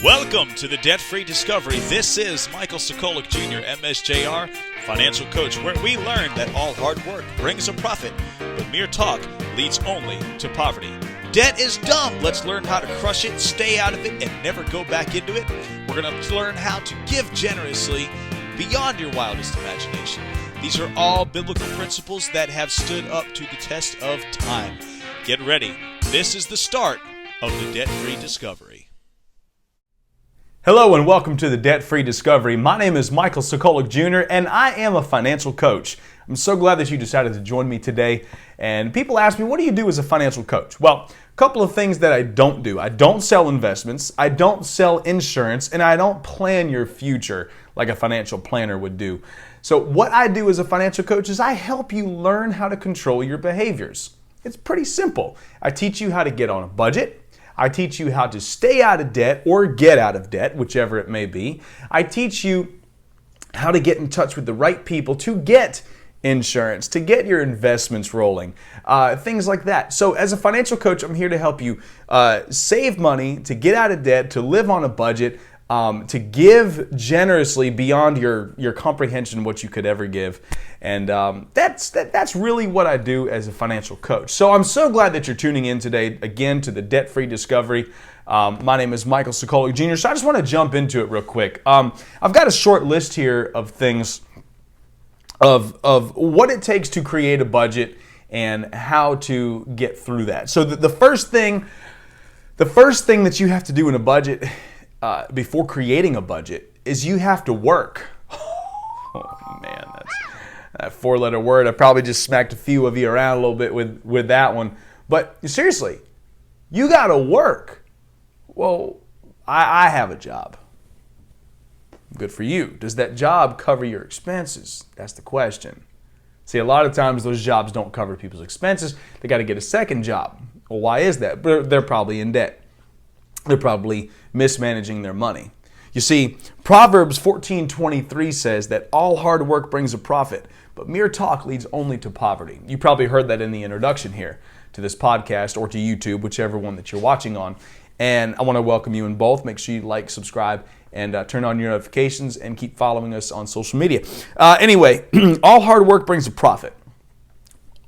Welcome to the Debt-Free Discovery. This is Michael Sokolik Jr., MSJR, financial coach, where we learn that all hard work brings a profit, but mere talk leads only to poverty. Debt is dumb. Let's learn how to crush it, stay out of it, and never go back into it. We're going to learn how to give generously beyond your wildest imagination. These are all biblical principles that have stood up to the test of time. Get ready. This is the start of the Debt-Free Discovery. Hello and welcome to the Debt-Free Discovery. My name is Michael Sokolik Jr. and I am a financial coach. I'm so glad that you decided to join me today. And people ask me, what do you do as a financial coach? Well, a couple of things that I don't do. I don't sell investments, I don't sell insurance, and I don't plan your future like a financial planner would do. So what I do as a financial coach is I help you learn how to control your behaviors. It's pretty simple. I teach you how to get on a budget. I teach you how to stay out of debt or get out of debt, whichever it may be. I teach you how to get in touch with the right people to get insurance, to get your investments rolling, things like that. So as a financial coach, I'm here to help you save money, to get out of debt, to live on a budget, to give generously beyond your comprehension what you could ever give. And that's really what I do as a financial coach. So I'm so glad that you're tuning in today, again, to the Debt-Free Discovery. My name is Michael Sokolik Jr., so I just want to jump into it real quick. I've got a short list here of things, of what it takes to create a budget and how to get through that. So the first thing that you have to do in a budget before creating a budget is you have to work. Oh man, that's that four-letter word. I probably just smacked a few of you around a little bit with that one. But seriously, you got to work. Well, I have a job. Good for you. Does that job cover your expenses? That's the question. See, a lot of times those jobs don't cover people's expenses. They got to get a second job. Well, why is that? They're probably in debt. They're probably mismanaging their money. You see, Proverbs 14:23 says that all hard work brings a profit, but mere talk leads only to poverty. You probably heard that in the introduction here to this podcast or to YouTube, whichever one that you're watching on. And I want to welcome you in both. Make sure you like, subscribe, and turn on your notifications and keep following us on social media. Anyway, all hard work brings a profit.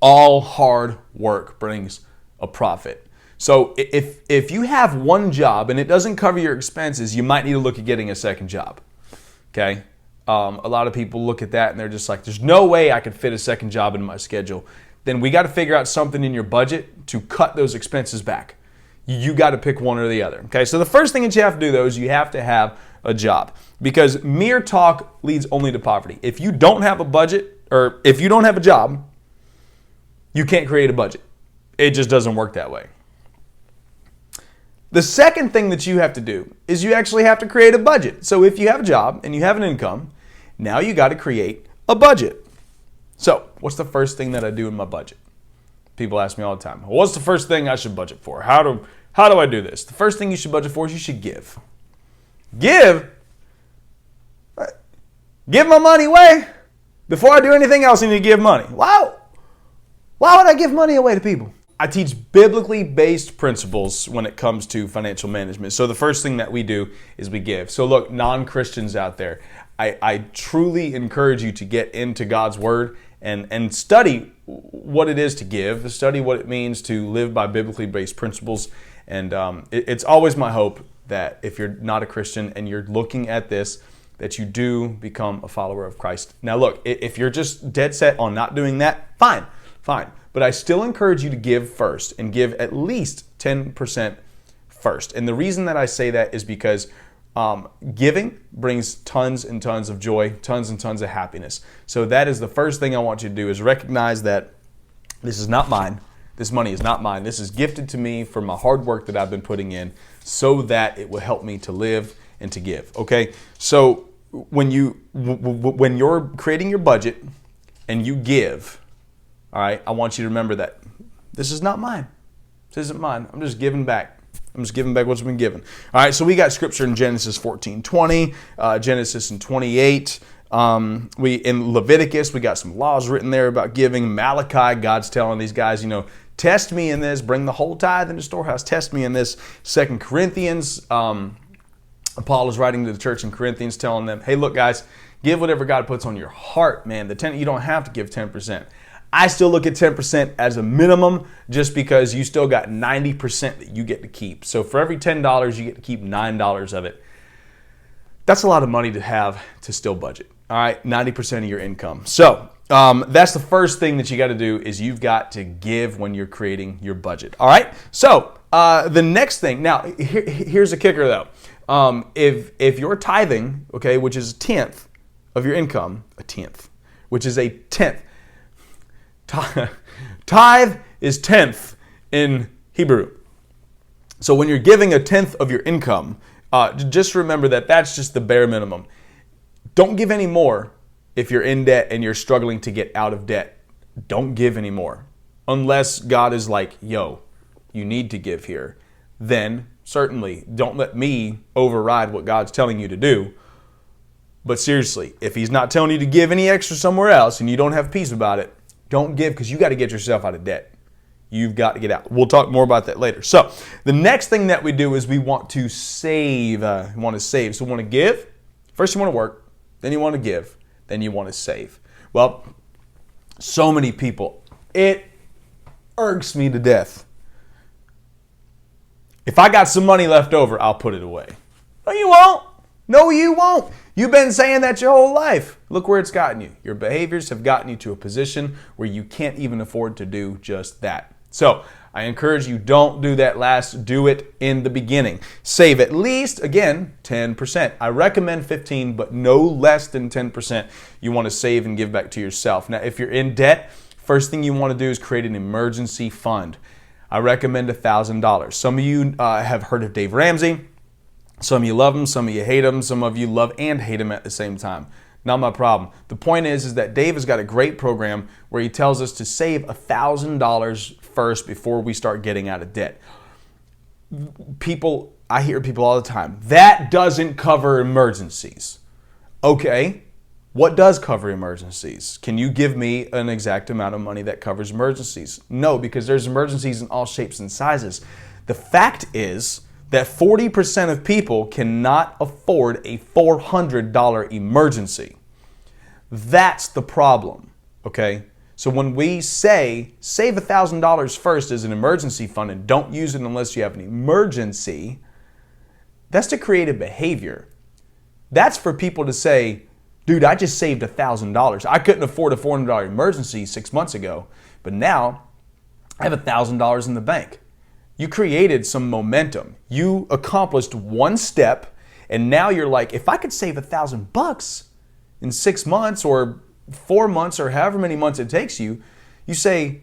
All hard work brings a profit. So if you have one job and it doesn't cover your expenses, you might need to look at getting a second job. Okay? A lot of people look at that and they're just like, there's no way I could fit a second job into my schedule. Then we got to figure out something in your budget to cut those expenses back. You got to pick one or the other. Okay? So the first thing that you have to do, though, is you have to have a job, because mere talk leads only to poverty. If you don't have a budget, or if you don't have a job, you can't create a budget. It just doesn't work that way. The second thing that you have to do is you actually have to create a budget. So if you have a job and you have an income, now you got to create a budget. So what's the first thing that I do in my budget? People ask me all the time, well, what's the first thing I should budget for? How do I do this? The first thing you should budget for is you should give. Give my money away. Before I do anything else, I need to give money. Wow. Why would I give money away to people? I teach biblically based principles when it comes to financial management. So the first thing that we do is we give. So look, non-Christians out there, I truly encourage you to get into God's Word and study what it is to give, study what it means to live by biblically based principles. And it's always my hope that if you're not a Christian and you're looking at this, that you do become a follower of Christ. Now look, if you're just dead set on not doing that, fine. But I still encourage you to give first, and give at least 10% first. And the reason that I say that is because giving brings tons and tons of joy, tons and tons of happiness. So that is the first thing I want you to do, is recognize that this is not mine. This money is not mine. This is gifted to me for my hard work that I've been putting in, so that it will help me to live and to give. Okay? So when you're creating your budget and you give, all right, I want you to remember that this is not mine. This isn't mine. I'm just giving back. I'm just giving back what's been given. All right, so we got scripture in Genesis 14:20, Genesis in 28. In Leviticus, we got some laws written there about giving. Malachi, God's telling these guys, test me in this, bring the whole tithe in the storehouse, test me in this. 2 Corinthians, Paul is writing to the church in Corinthians telling them, hey, look, guys, give whatever God puts on your heart, man. You don't have to give 10%. I still look at 10% as a minimum just because you still got 90% that you get to keep. So for every $10, you get to keep $9 of it. That's a lot of money to have to still budget. All right, 90% of your income. So that's the first thing that you got to do is you've got to give when you're creating your budget. All right, so the next thing, now here's a kicker though. If you're tithing, okay, which is a tenth of your income, which is a tenth. Tithe is tenth in Hebrew. So when you're giving a tenth of your income, just remember that that's just the bare minimum. Don't give any more if you're in debt and you're struggling to get out of debt. Don't give any more. Unless God is like, yo, you need to give here. Then certainly don't let me override what God's telling you to do. But seriously, if he's not telling you to give any extra somewhere else and you don't have peace about it, don't give, because you got to get yourself out of debt. You've got to get out. We'll talk more about that later. So the next thing that we do is we want to save. So we want to give. First you want to work. Then you want to give. Then you want to save. Well, so many people, it irks me to death. If I got some money left over, I'll put it away. No, you won't. No, you won't. You've been saying that your whole life. Look where it's gotten you. Your behaviors have gotten you to a position where you can't even afford to do just that. So I encourage you, don't do that last. Do it in the beginning. Save at least, again, 10%. I recommend 15, but no less than 10% you want to save and give back to yourself. Now, if you're in debt, first thing you want to do is create an emergency fund. I recommend $1,000. Some of you have heard of Dave Ramsey. Some of you love him, some of you hate him, some of you love and hate him at the same time. Not my problem. The point is that Dave has got a great program where he tells us to save $1,000 first before we start getting out of debt. I hear people all the time, that doesn't cover emergencies. Okay, what does cover emergencies? Can you give me an exact amount of money that covers emergencies? No, because there's emergencies in all shapes and sizes. The fact is that 40% of people cannot afford a $400 emergency. That's the problem, okay? So when we say save $1,000 first as an emergency fund and don't use it unless you have an emergency, that's to create a behavior. That's for people to say, dude, I just saved $1,000. I couldn't afford a $400 emergency 6 months ago, but now I have $1,000 in the bank. You created some momentum. You accomplished one step, and now you're like, if I could save $1,000 in 6 months or 4 months or however many months it takes you, you say,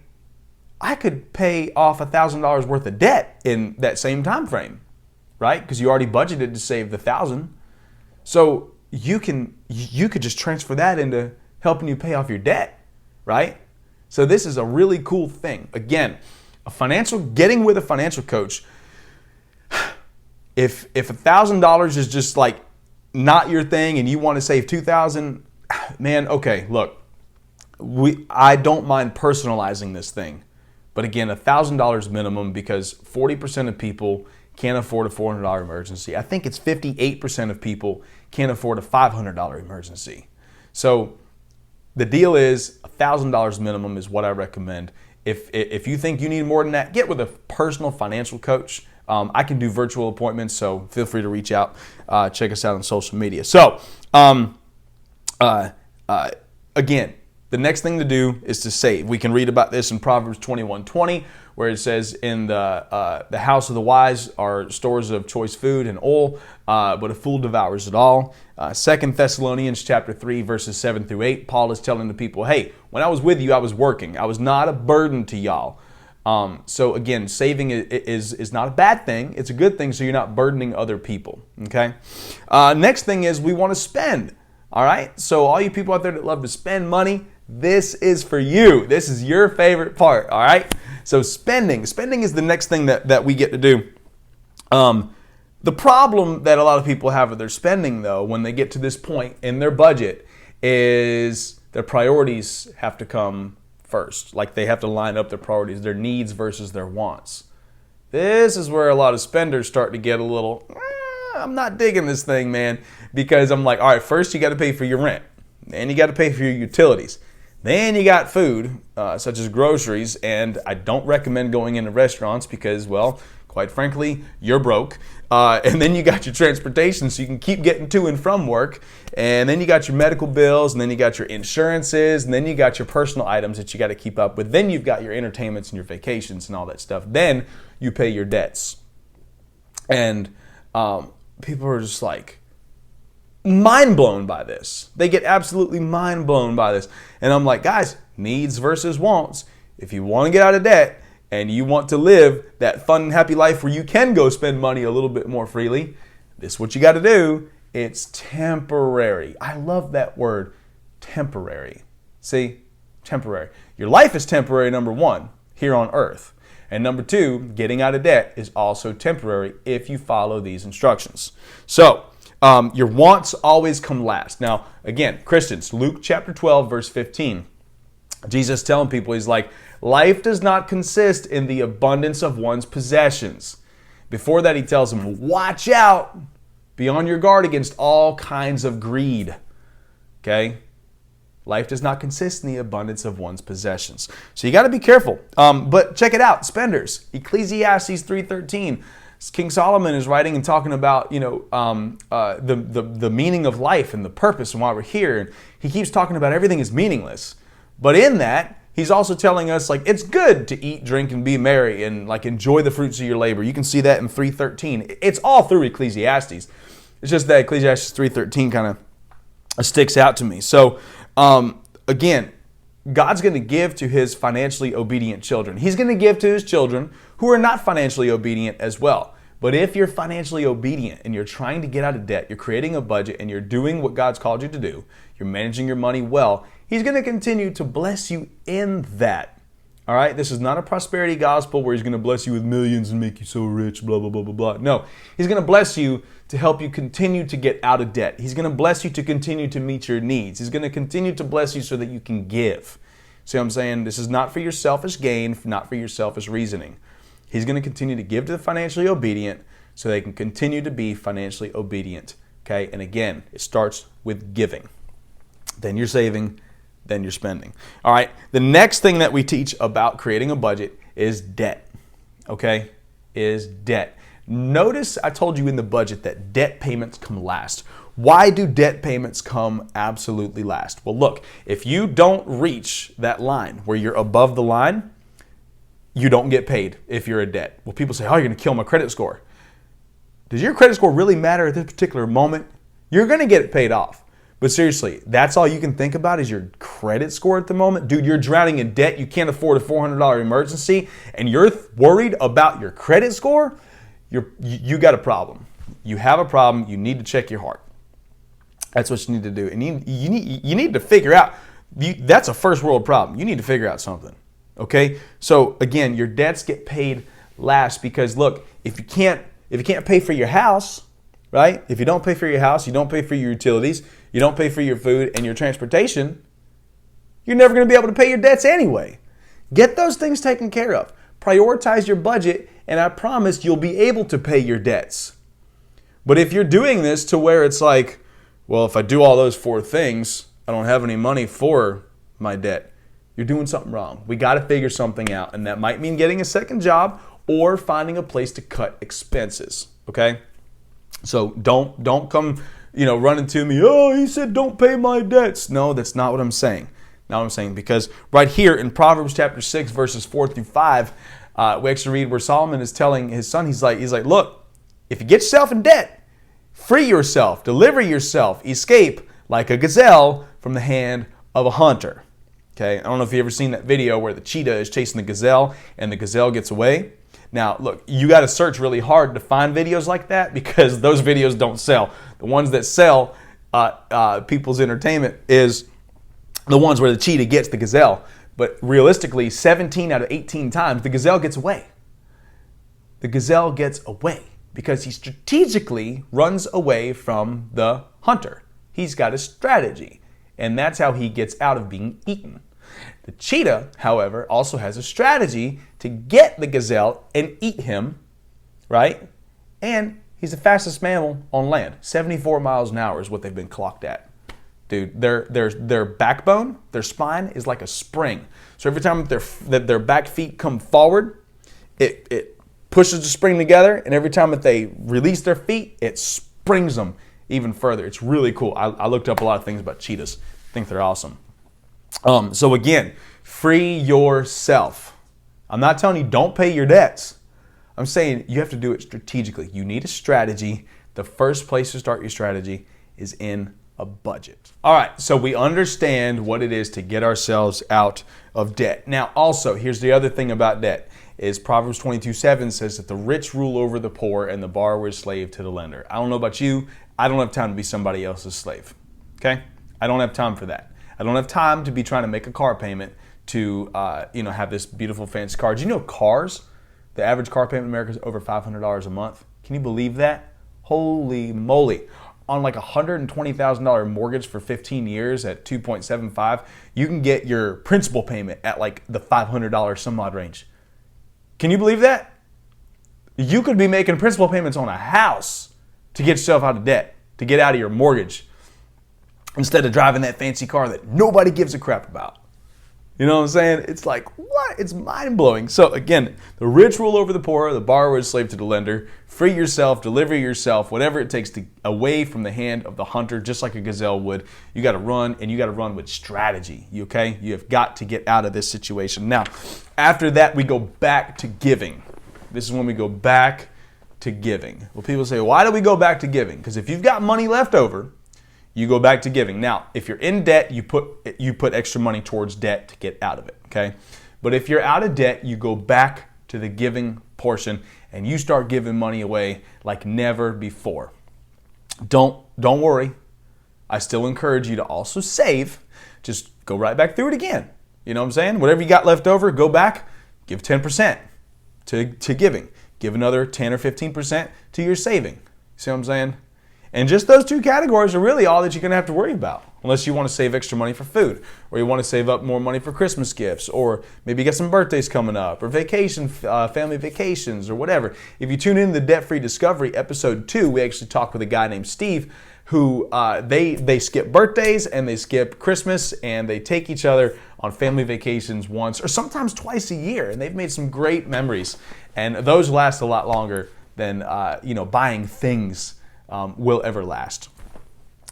I could pay off $1,000 worth of debt in that same time frame, right? Because you already budgeted to save the $1,000. So you could just transfer that into helping you pay off your debt, right? So this is a really cool thing. Again, getting with a financial coach, if $1,000 is just like not your thing and you want to save $2,000, man, okay, look, I don't mind personalizing this thing. But again, $1,000 minimum, because 40% of people can't afford a $400 emergency. I think it's 58% of people can't afford a $500 emergency. So the deal is $1,000 minimum is what I recommend. If you think you need more than that, get with a personal financial coach. I can do virtual appointments, so feel free to reach out. Check us out on social media. So, again, the next thing to do is to save. We can read about this in Proverbs 21:20, where it says, in the house of the wise are stores of choice food and oil, but a fool devours it all. 2 Thessalonians chapter 3, verses 7 through 8, Paul is telling the people, hey, when I was with you, I was working. I was not a burden to y'all. So again, saving is not a bad thing. It's a good thing, so you're not burdening other people, okay? Next thing is we want to spend, all right? So all you people out there that love to spend money, this is for you. This is your favorite part, all right? So spending is the next thing that we get to do. The problem that a lot of people have with their spending, though, when they get to this point in their budget, is their priorities have to come first. Like they have to line up their priorities, their needs versus their wants. This is where a lot of spenders start to get a little, I'm not digging this thing, man, because I'm like, all right, first you got to pay for your rent, then you got to pay for your utilities, then you got food, such as groceries, and I don't recommend going into restaurants because, well, quite frankly, you're broke. And then you got your transportation so you can keep getting to and from work. And then you got your medical bills, and then you got your insurances, and then you got your personal items that you got to keep up with. Then you've got your entertainments and your vacations and all that stuff. Then you pay your debts. And people are just like mind blown by this. They get absolutely mind blown by this. And I'm like, guys, needs versus wants. If you want to get out of debt, and you want to live that fun and happy life where you can go spend money a little bit more freely, this is what you got to do. It's temporary. I love that word, temporary. See, temporary. Your life is temporary, number one, here on earth. And number two, getting out of debt is also temporary if you follow these instructions. So, your wants always come last. Now, again, Christians, Luke chapter 12, verse 15. Jesus telling people, he's like, life does not consist in the abundance of one's possessions. Before that, he tells them, watch out, be on your guard against all kinds of greed. Okay? Life does not consist in the abundance of one's possessions. So you got to be careful. But check it out, spenders. Ecclesiastes 3:13. King Solomon is writing and talking about, the meaning of life and the purpose and why we're here. And he keeps talking about everything is meaningless. But in that, he's also telling us, like, it's good to eat, drink, and be merry and, like, enjoy the fruits of your labor. You can see that in 3:13. It's all through Ecclesiastes. It's just that Ecclesiastes 3:13 kind of sticks out to me. So, again, God's going to give to his financially obedient children. He's going to give to his children who are not financially obedient as well. But if you're financially obedient and you're trying to get out of debt, you're creating a budget, and you're doing what God's called you to do, you're managing your money well, he's going to continue to bless you in that. All right? This is not a prosperity gospel where he's going to bless you with millions and make you so rich, blah, blah, blah, blah, blah. No, he's going to bless you to help you continue to get out of debt. He's going to bless you to continue to meet your needs. He's going to continue to bless you so that you can give. See what I'm saying? This is not for your selfish gain, not for your selfish reasoning. He's going to continue to give to the financially obedient so they can continue to be financially obedient. Okay? And again, it starts with giving. Then you're saving, then you're spending. All right, the next thing that we teach about creating a budget is debt. Okay, is debt. Notice I told you in the budget that debt payments come last. Why do debt payments come absolutely last? Well, look, if you don't reach that line where you're above the line, you don't get paid if you're in debt. Well, people say, oh, you're going to kill my credit score. Does your credit score really matter at this particular moment? You're going to get it paid off. But seriously, that's all you can think about is your credit score at the moment? Dude, you're drowning in debt. You can't afford a $400 emergency, and you're worried about your credit score? You got a problem. You have a problem. You need to check your heart. That's what you need to do. And you need to figure out, that's a first world problem. You need to figure out something. Okay? So again, your debts get paid last because look, if you can't pay for your house, right? If you don't pay for your house, you don't pay for your utilities, you don't pay for your food and your transportation, you're never going to be able to pay your debts anyway. Get those things taken care of. Prioritize your budget, and I promise you'll be able to pay your debts. But if you're doing this to where it's like, well, if I do all those four things, I don't have any money for my debt, you're doing something wrong. We got to figure something out, and that might mean getting a second job or finding a place to cut expenses, okay? So don't come, running to me, oh, he said don't pay my debts. No, that's not what I'm saying. Not what I'm saying, because right here in Proverbs chapter 6, verses 4 through 5, we actually read where Solomon is telling his son, he's like, look, if you get yourself in debt, free yourself, deliver yourself, escape like a gazelle from the hand of a hunter. Okay, I don't know if you've ever seen that video where the cheetah is chasing the gazelle and the gazelle gets away. Now, look, you got to search really hard to find videos like that because those videos don't sell. The ones that sell people's entertainment is the ones where the cheetah gets the gazelle. But realistically, 17 out of 18 times, the gazelle gets away. The gazelle gets away because he strategically runs away from the hunter. He's got a strategy, and that's how he gets out of being eaten. The cheetah, however, also has a strategy to get the gazelle and eat him, right? And He's the fastest mammal on land. 74 miles an hour is what they've been clocked at. Dude, their backbone, their spine is like a spring. So every time that their back feet come forward, it pushes the spring together, and every time that they release their feet, it springs them even further. It's really cool. I looked up a lot of things about cheetahs. I think they're awesome. So again, free yourself. I'm not telling you don't pay your debts. I'm saying you have to do it strategically. You need a strategy. The first place to start your strategy is in a budget. All right, so we understand what it is to get ourselves out of debt. Now, also, here's the other thing about debt is Proverbs 22:7 says that the rich rule over the poor and the borrower is slave to the lender. I don't know about you. I don't have time to be somebody else's slave. Okay? I don't have time for that. I don't have time to be trying to make a car payment to have this beautiful fancy car. Do you know cars? The average car payment in America is over $500 a month. Can you believe that? Holy moly. On like a $120,000 mortgage for 15 years at 2.75, you can get your principal payment at like the $500 some odd range. Can you believe that? You could be making principal payments on a house to get yourself out of debt, to get out of your mortgage, instead of driving that fancy car that nobody gives a crap about. You know what I'm saying? It's like, what? It's mind-blowing. So again, the rich rule over the poor, the borrower is slave to the lender. Free yourself, deliver yourself, whatever it takes to away from the hand of the hunter, just like a gazelle would. You got to run, and you got to run with strategy, okay? You have got to get out of this situation. Now, after that, we go back to giving. This is when we go back to giving. Well, people say, why do we go back to giving? Because if you've got money left over, you go back to giving. Now, if you're in debt, you put extra money towards debt to get out of it, okay? But if you're out of debt, you go back to the giving portion and you start giving money away like never before. Don't worry. I still encourage you to also save. Just go right back through it again. You know what I'm saying? Whatever you got left over, go back, give 10% to giving. Give another 10 or 15% to your saving. See what I'm saying? And just those two categories are really all that you're going to have to worry about, unless you want to save extra money for food, or you want to save up more money for Christmas gifts, or maybe you got some birthdays coming up, or family vacations, or whatever. If you tune in to the Debt-Free Discovery episode 2, we actually talked with a guy named Steve who they skip birthdays and they skip Christmas and they take each other on family vacations once or sometimes twice a year, and they've made some great memories. And those last a lot longer than buying things will ever last.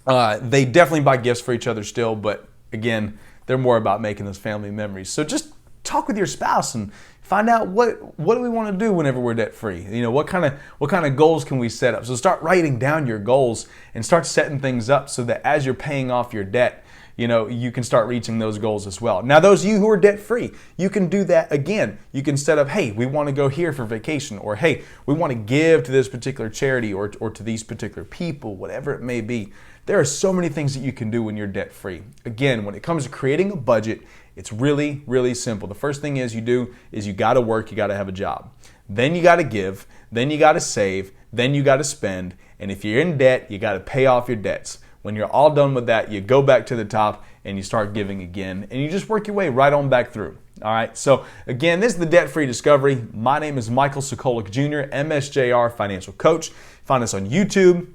They definitely buy gifts for each other still, but again, they're more about making those family memories. So just talk with your spouse and find out what do we want to do whenever we're debt free. What kind of goals can we set up? So start writing down your goals and start setting things up so that as you're paying off your debt, you can start reaching those goals as well. Now, those of you who are debt free, you can do that again. You can set up, hey, we want to go here for vacation, or hey, we want to give to this particular charity or to these particular people, whatever it may be. There are so many things that you can do when you're debt free. Again, when it comes to creating a budget, it's really, really simple. The first thing you got to work, you got to have a job. Then you got to give, then you got to save, then you got to spend, and if you're in debt, you got to pay off your debts. When you're all done with that, you go back to the top and you start giving again, and you just work your way right on back through. All right, so again, this is the Debt-Free Discovery. My name is Michael Sokolik Jr., MSJR Financial Coach. Find us on YouTube,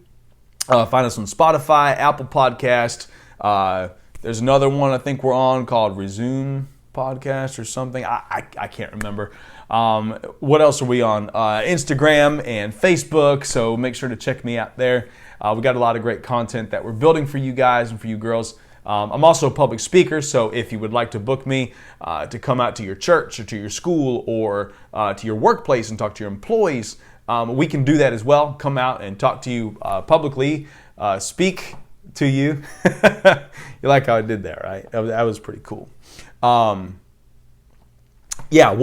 find us on Spotify, Apple Podcast. There's another one I think we're on called Resume Podcast or something. I can't remember. What else are we on? Instagram and Facebook, so make sure to check me out there. We got a lot of great content that we're building for you guys and for you girls. I'm also a public speaker, so if you would like to book me to come out to your church or to your school or to your workplace and talk to your employees, we can do that as well. Come out and talk to you publicly, speak to you. You like how I did that, right? That was pretty cool. We'll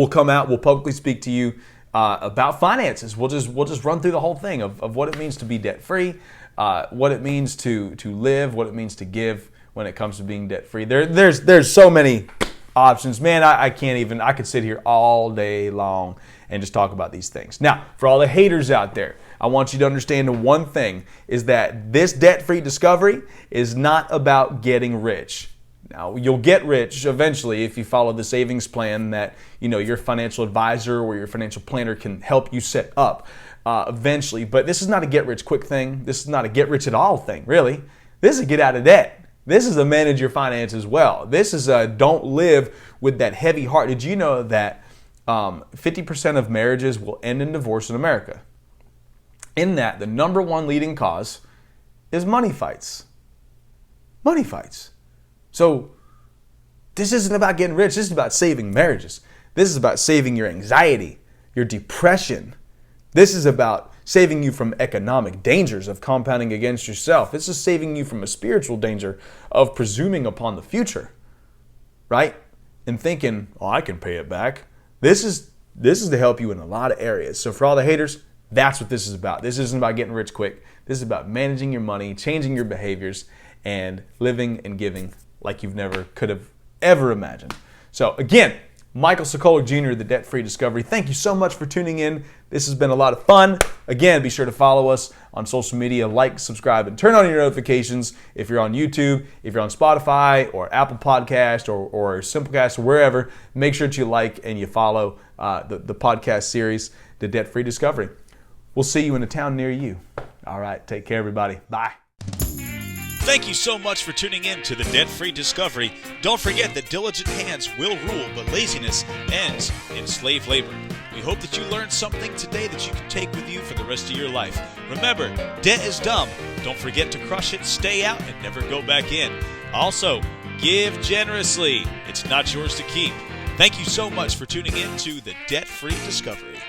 come out, we'll publicly speak to you about finances. We'll just run through the whole thing of what it means to be debt-free, what it means to live, what it means to give when it comes to being debt-free. There's so many options. Man, I could sit here all day long and just talk about these things. Now, for all the haters out there, I want you to understand one thing, is that this debt-free discovery is not about getting rich. Now, you'll get rich eventually if you follow the savings plan that your financial advisor or your financial planner can help you set up. eventually. But this is not a get-rich-quick thing. This is not a get-rich-at-all thing, really. This is a get-out-of-debt. This is a manage your finances well. This is a don't live with that heavy heart. Did you know that 50% of marriages will end in divorce in America? In that, the number one leading cause is money fights. Money fights. So this isn't about getting rich. This is about saving marriages. This is about saving your anxiety, your depression. This is about saving you from economic dangers of compounding against yourself. This is saving you from a spiritual danger of presuming upon the future, right? And thinking, oh, I can pay it back. This is to help you in a lot of areas. So for all the haters, that's what this is about. This isn't about getting rich quick. This is about managing your money, changing your behaviors, and living and giving like you've never could have ever imagined. So again, Michael Sokolik Jr., the Debt-Free Discovery. Thank you so much for tuning in. This has been a lot of fun. Again, be sure to follow us on social media, like, subscribe, and turn on your notifications if you're on YouTube, if you're on Spotify or Apple Podcast or Simplecast or wherever. Make sure that you like and you follow the podcast series, The Debt-Free Discovery. We'll see you in a town near you. All right, take care, everybody. Bye. Thank you so much for tuning in to the Debt-Free Discovery. Don't forget that diligent hands will rule, but laziness ends in slave labor. We hope that you learned something today that you can take with you for the rest of your life. Remember, debt is dumb. Don't forget to crush it, stay out, and never go back in. Also, give generously. It's not yours to keep. Thank you so much for tuning in to the Debt-Free Discovery.